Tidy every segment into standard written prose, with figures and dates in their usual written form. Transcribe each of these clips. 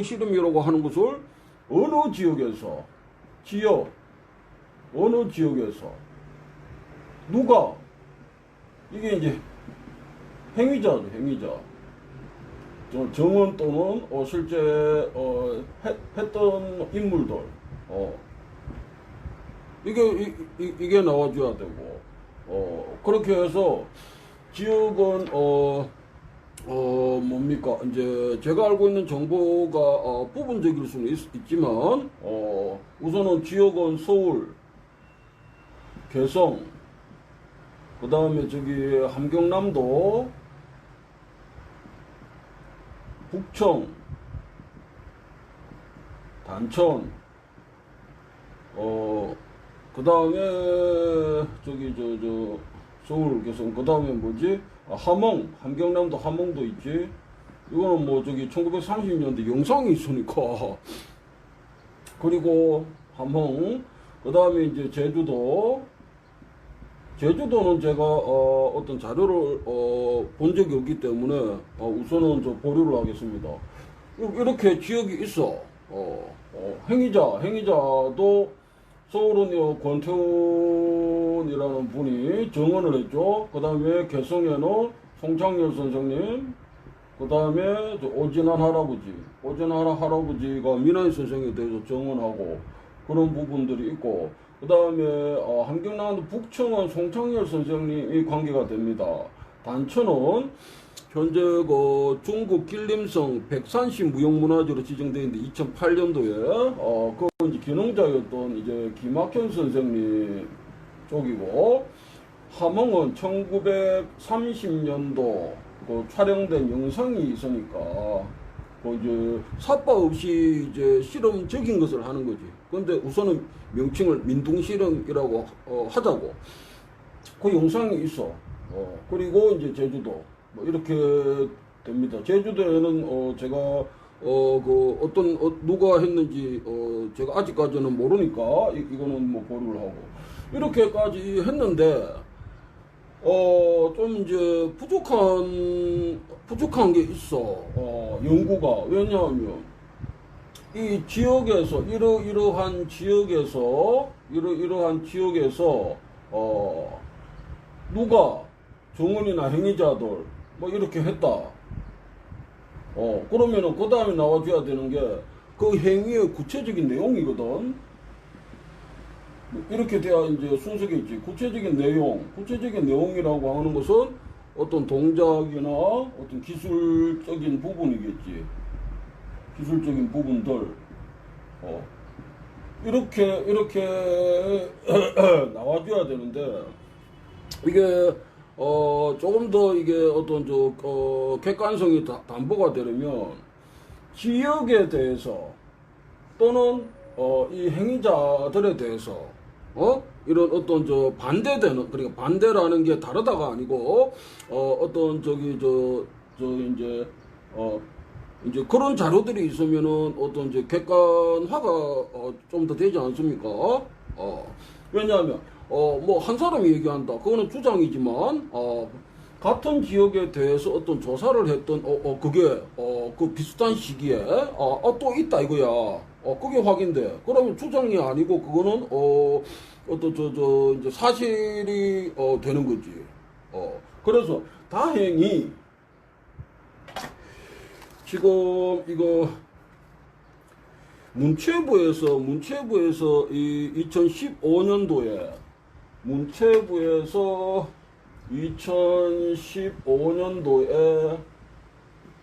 실험이라고 하는 것을 어느 지역에서 어느 지역에서 누가 이게 이제 행위자죠. 행위자 정원 또는 실제 했던 인물들 이게 나와줘야 되고 그렇게 해서 지역은 뭡니까 이제 제가 알고 있는 정보가 부분적일 수는 있지만 우선은 지역은 서울, 개성, 그 다음에 저기 함경남도, 북청, 단천, 그 다음에 저기 저 서울, 개성, 그 다음에 뭐지? 함흥, 함경남도 함흥도 있지. 이거는 뭐 저기 1930년대 영상이 있으니까. 그리고 함흥, 그 다음에 이제 제주도는 제가 어떤 자료를 본 적이 없기 때문에 우선은 저 보류를 하겠습니다. 이렇게 지역이 있어. 행위자도 서울은 권태훈이라는 분이 정언을 했죠. 그 다음에 개성에는 송창열 선생님, 그 다음에 오진환 할아버지가 민하인 선생에 대해서 정언하고 그런 부분들이 있고, 그 다음에 함경남도 북청은 송창열 선생님이 관계가 됩니다. 단천은 현재 중국 길림성 백산시 무형문화재로 지정되어 있는데 2008년도에 그 이제 기능자였던 이제 김학현 선생님 쪽이고, 함흥은 1930년도 촬영된 영상이 있으니까 이제 삿바 없이 이제 실험적인 것을 하는 거지. 근데 우선은 명칭을 민둥실험이라고 하자고. 그 영상이 있어. 그리고 이제 제주도 뭐 이렇게 됩니다. 제주도에는 제가 누가 했는지 제가 아직까지는 모르니까 이거는 뭐 보류를 하고 이렇게까지 했는데 좀 이제 부족한 게 있어. 연구가. 왜냐하면 이 지역에서 이러한 지역에서 누가 정원이나 행위자들 뭐 이렇게 했다. 그러면은 그 다음에 나와줘야 되는 게 그 행위의 구체적인 내용이거든. 이렇게 돼야 이제 순서겠지. 구체적인 내용이라고 하는 것은 어떤 동작이나 어떤 기술적인 부분이겠지. 기술적인 부분들. 이렇게 나와줘야 되는데, 이게 조금 더 이게 어떤 객관성이 담보가 되려면 지역에 대해서 또는 이 행위자들에 대해서 이런 어떤 반대되는, 그러니까 반대라는 게 다르다가 아니고 어떤 이제 그런 자료들이 있으면은 어떤 객관화가 좀 더 되지 않습니까? 왜냐하면 뭐 한 사람이 얘기한다. 그거는 주장이지만 같은 지역에 대해서 어떤 조사를 했던 그게 그 비슷한 시기에 또 있다 이거야. 그게 확인돼. 그러면 주장이 아니고 그거는 어떤 이제 사실이 되는 거지. 그래서 다행히 지금 이거 문체부에서 이 2015년도에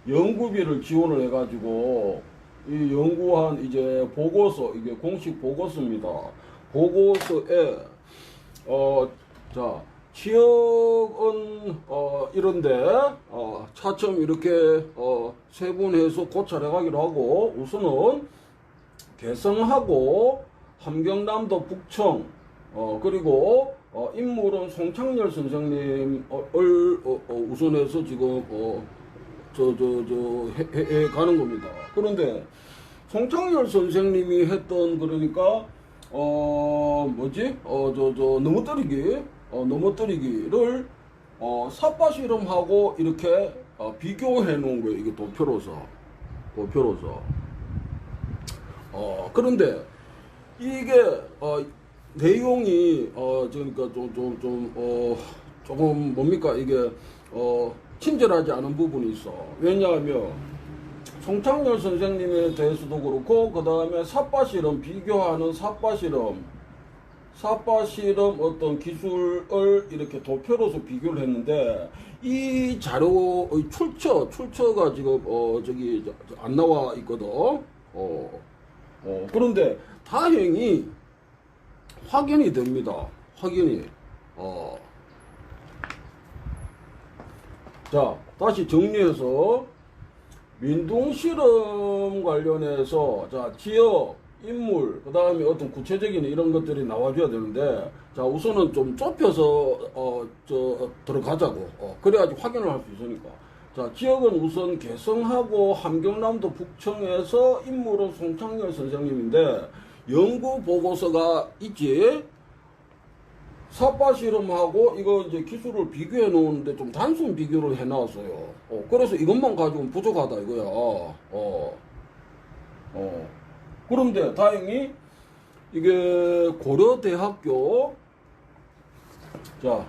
연구비를 지원을 해가지고 이 연구한 이제 보고서, 이게 공식 보고서입니다. 보고서에 자 지역은 이런데 차츰 이렇게 세분해서 고찰해 가기로 하고, 우선은 개성하고 함경남도 북청 그리고 인물은 송창열 선생님을 우선해서 지금 해 가는 겁니다. 그런데 송창열 선생님이 했던, 그러니까 넘어뜨리기를 삿바 실험하고 이렇게 비교해 놓은 거예요. 이게 도표로서. 그런데 이게 내용이 그러니까 조금 뭡니까 이게 친절하지 않은 부분이 있어. 왜냐하면 송창렬 선생님에 대해서도 그렇고 그 다음에 삿바실험 비교하는 삿바실험 어떤 기술을 이렇게 도표로서 비교를 했는데 이 자료의 출처가 지금 저기 안 나와 있거든. 그런데 다행히 확인이 됩니다. 확인이. 자, 다시 정리해서 민둥실험 관련해서 자 지역, 인물, 그 다음에 어떤 구체적인 이런 것들이 나와줘야 되는데 자 우선은 좀 좁혀서 들어가자고. 그래야지 확인을 할 수 있으니까. 자 지역은 우선 개성하고 함경남도 북청에서 인물은 송창렬 선생님인데 연구 보고서가 있지. 삿바 실험하고 이거 이제 기술을 비교해 놓는데 좀 단순 비교를 해 놨어요. 그래서 이것만 가지고는 부족하다 이거야. 그런데 다행히 이게 고려대학교 자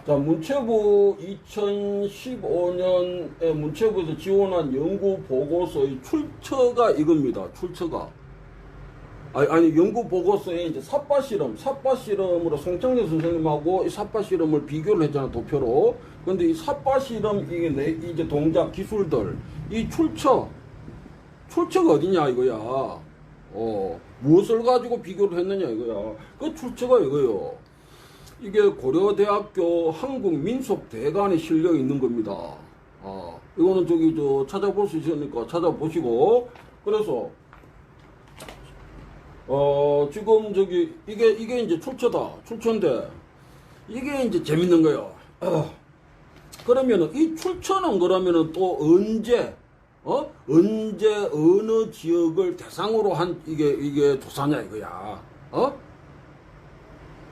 문체부 2015년에 문체부에서 지원한 연구 보고서의 출처가 이겁니다. 출처가. 아니 연구 보고서에 이제 삿바 실험으로 송창렬 선생님하고 이 삿바 실험을 비교를 했잖아 도표로. 근데 이 삿바 실험 이게 이제 동작 기술들 이 출처가 어디냐 이거야. 무엇을 가지고 비교를 했느냐 이거야. 그 출처가 이거요. 이게 고려대학교 한국민속대관에 실려 있는 겁니다. 이거는 저기 찾아볼 수 있으니까 찾아보시고. 그래서 지금 저기 이게 이제 출처인데 이게 이제 재밌는 거예요. 그러면은 이 출처는 그러면은 또 언제 어느 지역을 대상으로 한 이게 조사냐 이거야.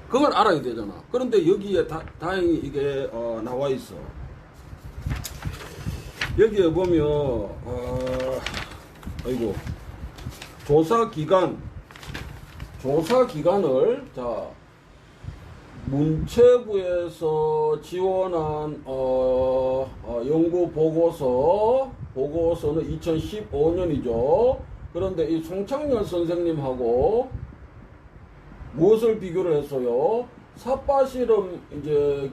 그걸 알아야 되잖아. 그런데 여기에 다행히 이게 나와 있어. 여기에 보면 아이고 조사 기간을 자 문체부에서 지원한 연구 보고서는 2015년이죠. 그런데 이 송창렬 선생님하고 무엇을 비교를 했어요? 삿바 실험 이제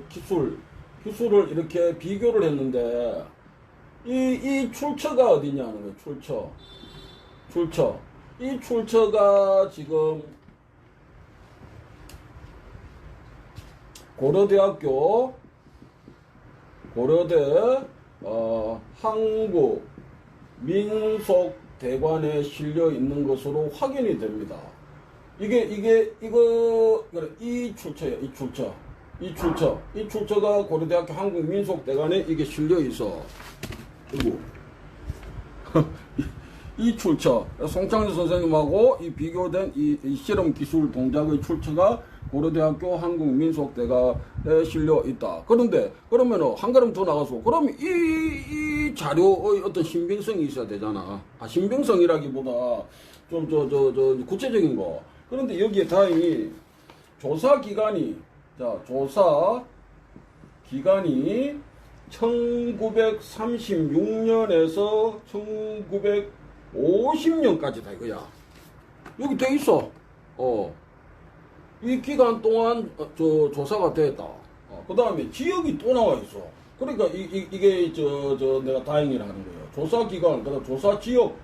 기술을 이렇게 비교를 했는데 이 출처가 어디냐는 거예요. 출처. 이 출처가 지금 고려대 한국민속대관에 실려 있는 것으로 확인이 됩니다. 이 출처예요. 이 출처가 고려대학교 한국민속대관에 이게 실려 있어. 그리고 이 출처, 송창렬 선생님하고 이 비교된 이 실험 기술 동작의 출처가 고려대학교 한국민속대관에 실려 있다. 그런데 그러면은 한 걸음 더 나가서 그러면 이 자료의 어떤 신빙성이 있어야 되잖아. 신빙성이라기보다 좀 구체적인 거. 그런데 여기에 다행히 조사 기간이 1936년에서 1950년까지다 이거야. 여기 돼 있어. 이 기간 동안 조사가 됐다. 그 다음에 지역이 또 나와 있어. 그러니까 이게 내가 다행이라 하는 거예요. 조사 기간, 그다음 조사 지역.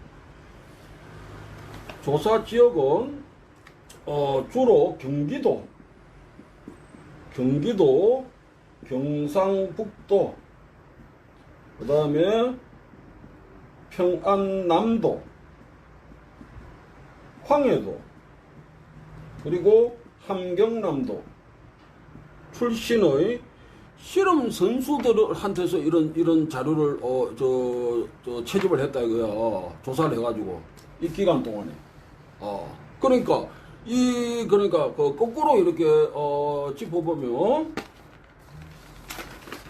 조사 지역은 주로 경기도, 경상북도, 그 다음에 평안남도, 황해도, 그리고 함경남도 출신의 실험 선수들한테서 이런 자료를 채집을 했다 이거야. 조사를 해가지고 이 기간 동안에. 그러니까 거꾸로 이렇게 짚어보면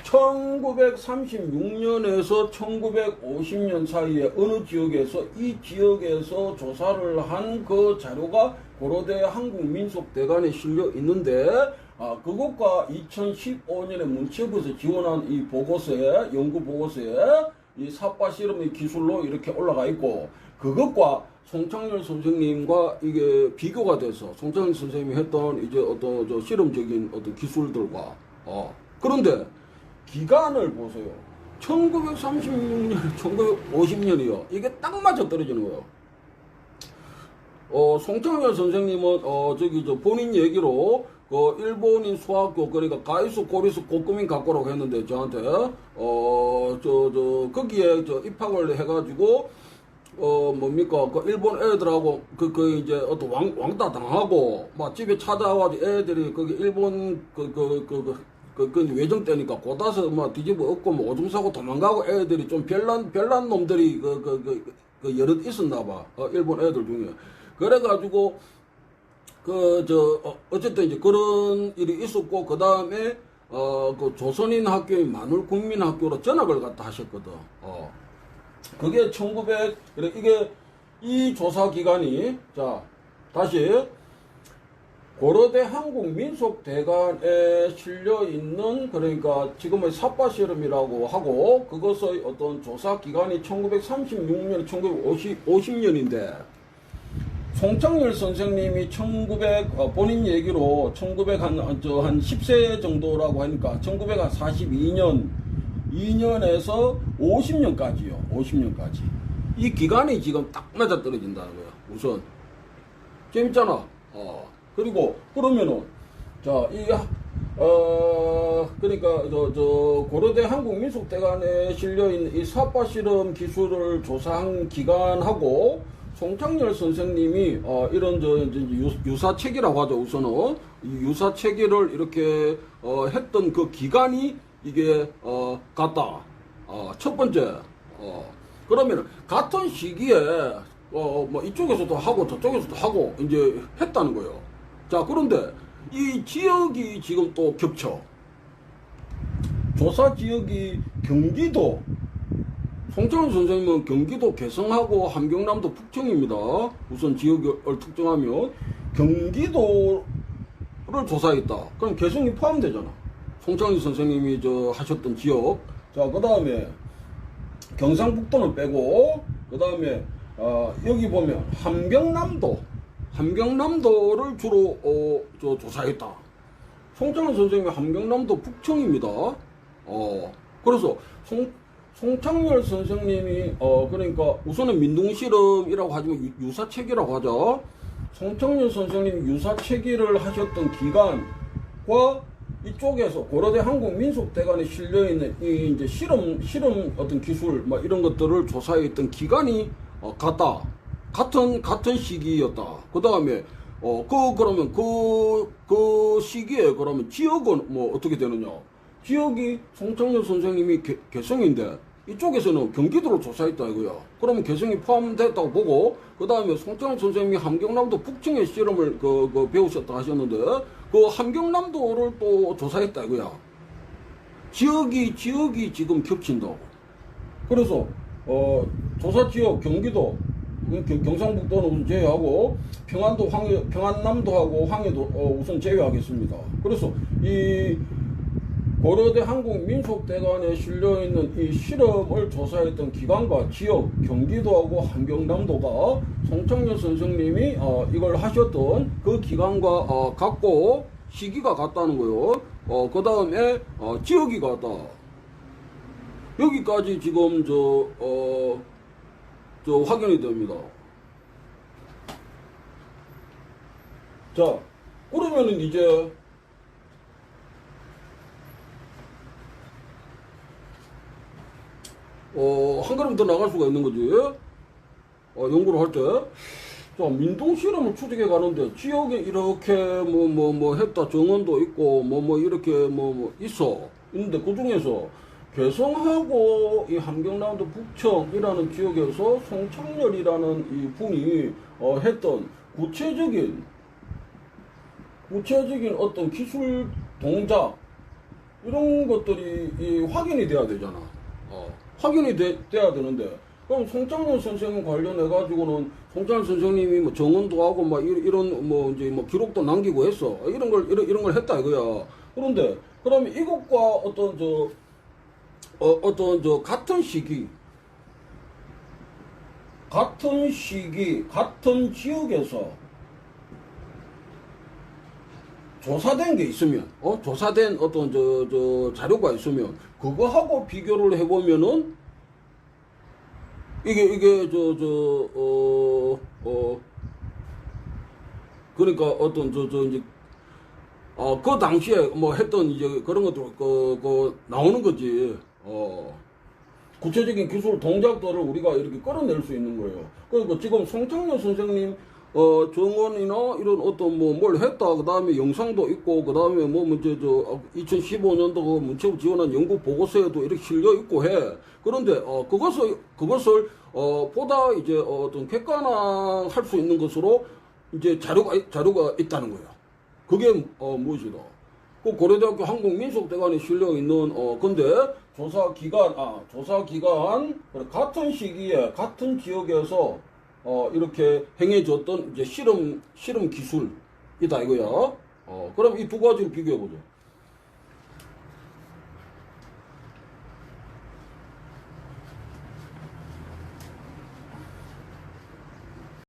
1936년에서 1950년 사이에 어느 지역에서 이 지역에서 조사를 한 그 자료가 고려대 한국민속대관에 실려 있는데 그것과 2015년에 문체부에서 지원한 이 보고서에 연구 보고서에 이 삿바 실험의 기술로 이렇게 올라가 있고 그것과 송창열 선생님과 이게 비교가 돼서 송창열 선생님이 했던 이제 어떤 저 실험적인 어떤 기술들과 그런데 기간을 보세요. 1936년, 1950년이요. 이게 딱 맞아 떨어지는 거예요. 송창열 선생님은 저기 저 본인 얘기로 일본인 수학교 그러니까 가이수 고리수 고구민 학교라고 했는데 저한테 거기에 입학을 해가지고 뭡니까 그 일본 애들하고 그 이제 어떤 왕따 당하고 막 집에 찾아와서 애들이 거기 일본 그 외정 때니까 고다서 막 뒤집어 엎고 뭐 오줌 싸고 도망가고 애들이 좀 별난 놈들이 여럿 있었나 봐. 일본 애들 중에. 그래가지고 어쨌든 이제 그런 일이 있었고 그 다음에 그 조선인 학교인 만울국민학교로 전학을 갔다 하셨거든. 그게 이게 이 조사 기간이 자 다시 고려대 한국민속대관에 실려 있는 그러니까 지금의 삿바 실험이라고 하고 그것의 어떤 조사 기간이 1936년, 1950년인데 송창열 선생님이 본인 얘기로 1900한 10세 정도라고 하니까 1942년 2년에서 50년까지요. 50년까지. 이 기간이 지금 딱 맞아 떨어진다는 거예요. 우선. 재밌잖아. 그리고 그러면은 그러니까 고려대 한국민속대관에 실려 있는 이 삿바 실험 기술을 조사한 기간하고 송창열 선생님이 이런 유사체계라고 하죠. 우선은 이 유사체계를 이렇게 했던 그 기간이 이게 같다. 첫 번째. 그러면 같은 시기에 뭐 이쪽에서도 하고 저쪽에서도 하고 이제 했다는 거예요. 자, 그런데 이 지역이 지금 또 겹쳐. 조사 지역이 경기도, 송창열 선생님은 경기도 개성하고 함경남도 북청입니다. 우선 지역을 특정하면 경기도를 조사했다. 그럼 개성이 포함되잖아. 송창열 선생님이 하셨던 지역. 자, 그 다음에 경상북도는 빼고, 그 다음에 여기 보면 함경남도를 주로 조사했다. 송창열 선생님이 함경남도 북청입니다. 그래서 송창열 선생님이 그러니까 우선은 민둥실험이라고 하지만 유사체계라고 하죠. 송창열 선생님이 유사체계를 하셨던 기간과 이쪽에서 고려대 한국민속대관에 실려있는 이 이제 실험 어떤 기술 막 이런 것들을 조사했던 기간이 같은 시기였다. 그 다음에 그러면 그 시기에 그러면 지역은 뭐 어떻게 되느냐? 지역이 송창열 선생님이 개성인데 이쪽에서는 경기도를 조사했다 이거야. 그러면 개성이 포함됐다고 보고 그 다음에 송창열 선생님이 함경남도 북청의 실험을 배우셨다 하셨는데 그 함경남도를 또 조사했다 이거야. 지역이 지금 겹친다고. 그래서 조사 지역 경기도 경상북도는 제외하고 평안남도하고 황해도 우선 제외하겠습니다. 그래서 이 고려대 한국민속대관에 실려있는 이 실험을 조사했던 기관과 지역 경기도하고 함경남도가 송창열 선생님이 이걸 하셨던 그 기관과 같고 시기가 같다는 거예요. 그 다음에 지역이 같다. 여기까지 지금 확인이 됩니다. 자, 그러면은 이제 한 걸음 더 나갈 수가 있는 거지. 연구를 할 때. 자, 민동 실험을 추적해 가는데 지역에 이렇게 뭐 했다 정원도 있고 이렇게 있는데 그 중에서 개성하고 이 함경남도 북청이라는 지역에서 송창열이라는 이 분이 했던 구체적인 어떤 기술 동작 이런 것들이 확인이 돼야 되잖아. 확인이 돼야 되는데, 그럼 송창년 선생님 관련해가지고는 송창년 선생님이 뭐 정언도 하고 막 이런 뭐 이제 뭐 기록도 남기고 했어. 이런 걸 했다 이거야. 그런데, 그럼 이것과 어떤 같은 시기, 같은 지역에서 조사된 게 있으면, 조사된 어떤 자료가 있으면, 그거하고 비교를 해보면은, 그러니까 어떤, 이제, 그 당시에 뭐 했던 이제 그런 것도, 나오는 거지. 구체적인 기술 동작들을 우리가 이렇게 끌어낼 수 있는 거예요. 그러니까 지금 송창년 선생님 정원이나 이런 어떤 뭐 뭘 했다. 그 다음에 영상도 있고, 그 다음에 뭐 이제 2015년도 문체부 지원한 연구 보고서에도 이렇게 실려 있고 해. 그런데 그것을 보다 이제 어떤 객관화할 수 있는 것으로 이제 자료가 있다는 거예요. 그게 무엇이다? 그 고려대학교 한국민속대관에 실려 있는 근데 조사 기간 같은 시기에 같은 지역에서 이렇게 행해졌던 이제 실험 기술이다 이거야. 그럼 이 두 가지를 비교해 보죠.